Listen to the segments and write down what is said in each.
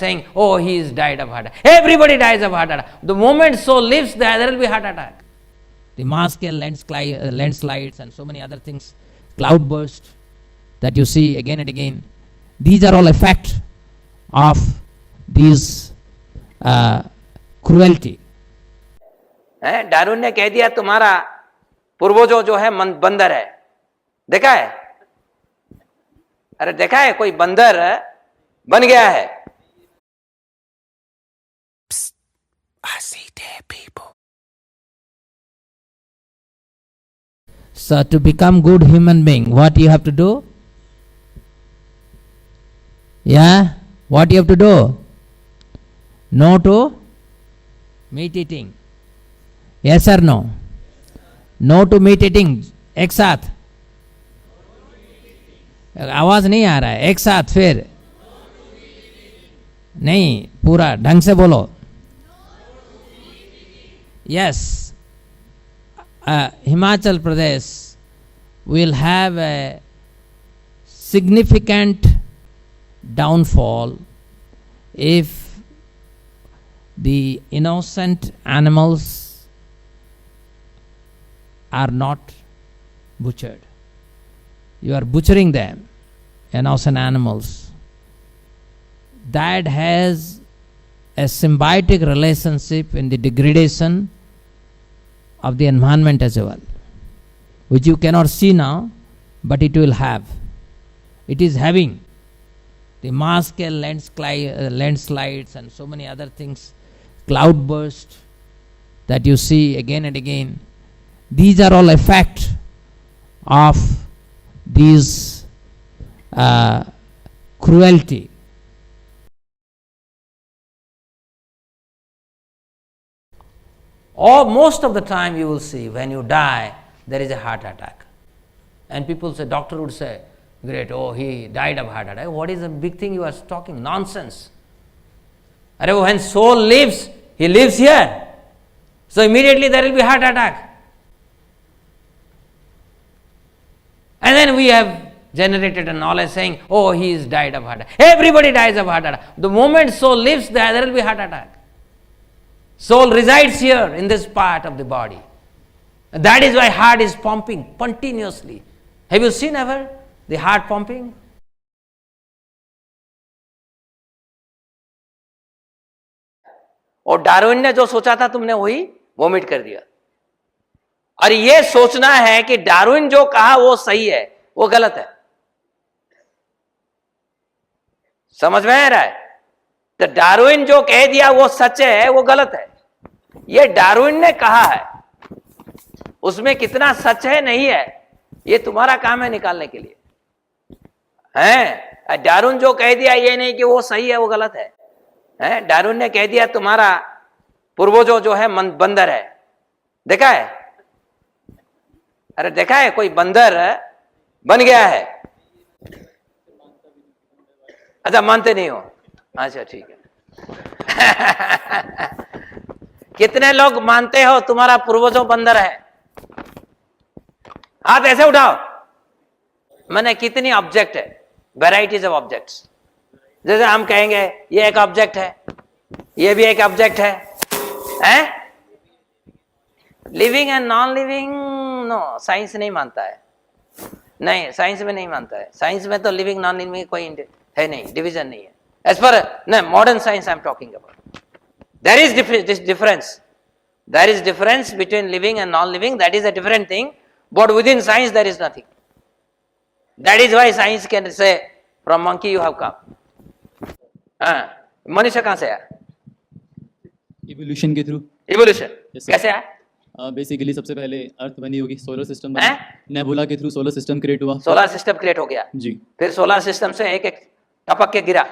saying, oh, he is died of heart attack. Everybody dies of heart attack. The moment soul lives, there will be heart attack. The Mars scale landslides and so many other things, cloud burst that you see again and again. These are all effect of these cruelty. Darwin ने कह दिया तुम्हारा पूर्वजों जो है बंदर है. देखा है? अरे देखा है कोई बंदर बन गया है. I see dead people. So to become good human being, what you have to do? Yeah, what you have to do? No to meat eating. Yes or no? No to meat eating. एक साथ. आवाज नहीं आ रहा है. एक साथ फिर. नहीं, पूरा ढंग से बोलो. Yes. Himachal Pradesh will have a significant downfall if the innocent animals are not butchered. You are butchering them, innocent animals. That has a symbiotic relationship in the degradation of the environment as well, which you cannot see now, but it will have. It is having. The Mars scale landslides and so many other things, cloud burst that you see again and again. These are all effect of these cruelty. Or most of the time you will see when you die, there is a heart attack. And people say, doctor would say, great, oh, he died of heart attack. What is the big thing you are talking? Nonsense. When soul lives, he lives here. So immediately there will be heart attack. And then we have generated a knowledge saying, oh, he is died of heart attack. Everybody dies of heart attack. The moment soul lives, there will be heart attack. Soul resides here in this part of the body. That is why heart is pumping continuously. Have you seen ever the heart pumping? और Darwin ने जो सोचा था तुमने वही vomit कर दिया. और ये सोचना है कि डार्विन जो कहा वो सही है, वो गलत है. समझ में आ रहा है? तो डार्विन जो कह दिया वो सच है, वो गलत है. ये डार्विन ने कहा है, उसमें कितना सच है नहीं है, ये तुम्हारा काम है निकालने के लिए. हैं? डार्विन जो कह दिया ये नहीं कि वो सही है वो गलत है. हैं? डार्विन ने कह दिया तुम्हारा पूर्वजों जो है बंदर है. देखा है? अरे देखा है कोई बंदर बन गया है. अच्छा, मानते नहीं हो? अच्छा, ठीक है. कितने लोग मानते हो तुम्हारा पूर्वजों बंदर है? हाथ ऐसे उठाओ. मैंने कितनी ऑब्जेक्ट है, वेराइटीज ऑफ ऑब्जेक्ट्स. जैसे हम कहेंगे ये एक ऑब्जेक्ट है, ये भी एक ऑब्जेक्ट है. Living and non living no, science नहीं मानता है. नहीं, साइंस में नहीं मानता है. साइंस में तो लिविंग नॉन लिविंग कोई है नहीं, डिवीजन नहीं है. As per modern science I am talking about. There is difference. There is difference between living and non-living. That is a different thing. But within science there is nothing. That is why science can say, from monkey you have come. मनुष्य कहाँ से आया? Evolution के through. Evolution कैसे आया? Basically सबसे पहले अर्थ बनी होगी, सोलर सिस्टम बना, नेबुला के थ्रू सोलर सिस्टम क्रिएट हुआ. सोलर सिस्टम क्रिएट हो गया जी. फिर सोलर सिस्टम से एक एक टपक के गिरा.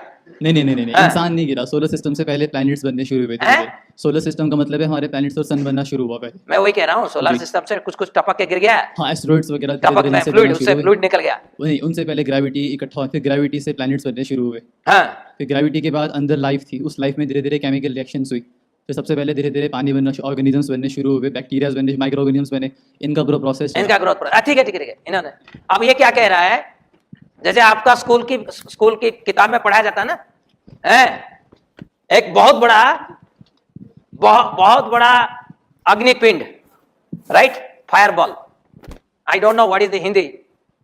नहीं, इंसान नहीं गिरा. सोलर सिस्टम से पहले प्लैनेट्स बनने शुरू हुए थे. सोलर सिस्टम का मतलब है हमारे प्लैनेट्स और सन बनना शुरू हुआ पहले. मैं वही कह रहा हूँ, सोलर सिस्टम से कुछ कुछ टपक के गिर गया. हाँ, एस्टेरॉइड्स वगैरह फ्लूइड निकल गया. नहीं, उनसे पहले ग्रेविटी इकट्ठा हुआ, फिर ग्रेविटी से प्लैनेट्स बनने शुरू हुए. फिर ग्रेविटी के बाद अंदर लाइफ थी, उस लाइफ में धीरे धीरे केमिकल रिएक्शंस हुई. फिर सबसे पहले धीरे धीरे पानी बनना, ऑर्गेनिजम्स बनने शुरू हुए, बैक्टीरियाज बने, माइक्रो ऑर्गेनिजम्स बने. इनका ग्रोथ प्रोसेस. ठीक है. इन्होंने अब ये क्या कह रहा है, जैसे आपका स्कूल की किताब में पढ़ाया जाता है ना, एक बहुत बड़ा अग्निपिंड, right, fireball. I don't know what is the Hindi,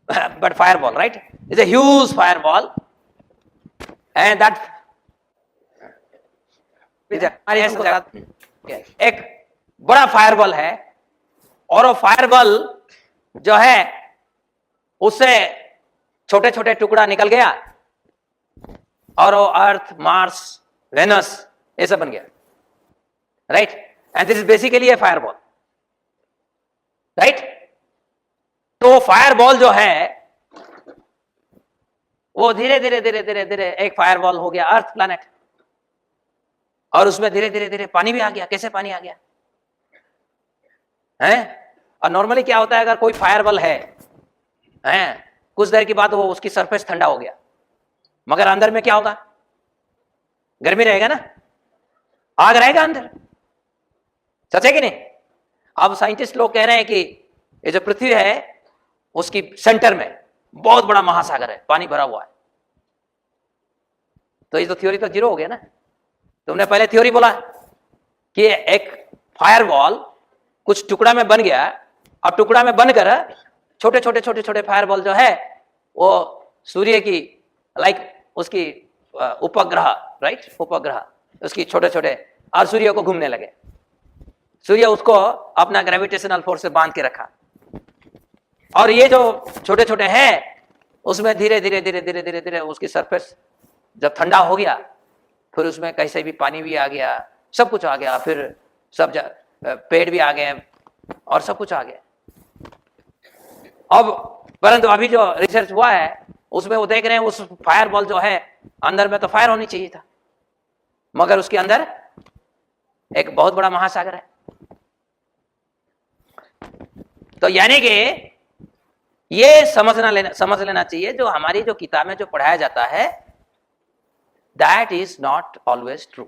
but fireball, right, is a huge fireball, and that एक बड़ा फायरबॉल है, और वो फायरबॉल जो है उससे छोटे छोटे टुकड़ा निकल गया और वो अर्थ, मार्स, वेनस ये सब बन गया, right. And this is basically A fireball, right. तो फायरबॉल जो है वो धीरे धीरे धीरे धीरे धीरे एक फायरबॉल हो गया अर्थ प्लैनेट, और उसमें धीरे धीरे धीरे पानी भी आ गया. कैसे पानी आ गया है? और नॉर्मली क्या होता है, अगर कोई फायरबॉल है कुछ देर के बाद वो उसकी सरफेस ठंडा हो गया, मगर अंदर में क्या होगा? गर्मी रहेगा ना, आग रहेगा अंदर. सच है कि नहीं? अब साइंटिस्ट लोग कह रहे हैं कि ये जो पृथ्वी है उसकी सेंटर में बहुत बड़ा महासागर है, पानी भरा हुआ है. तो ये तो थ्योरी तो जीरो हो गया ना. तुमने पहले थ्योरी बोला कि एक फायरबॉल कुछ टुकड़ा में बन गया, और टुकड़ा में बनकर छोटे छोटे छोटे छोटे फायरबॉल जो है वो सूर्य की लाइक उसकी उपग्रह, राइट, उपग्रह उसकी छोटे छोटे, और सूर्य को घूमने लगे. सूर्य उसको अपना ग्रेविटेशनल फोर्स से बांध के रखा, और ये जो छोटे छोटे हैं उसमें धीरे धीरे धीरे धीरे धीरे धीरे उसकी सरफेस जब ठंडा हो गया, फिर उसमें कैसे भी पानी भी आ गया, सब कुछ आ गया, फिर सब पेड़ भी आ गए और सब कुछ आ गया. अब परंतु अभी जो रिसर्च हुआ है उसमें वो देख रहे हैं उस फायरबॉल जो है अंदर में तो फायर होनी चाहिए था, मगर उसके अंदर एक बहुत बड़ा महासागर है. तो यानी कि ये समझ लेना चाहिए, जो हमारी जो किताब में जो पढ़ाया जाता है that is not always true.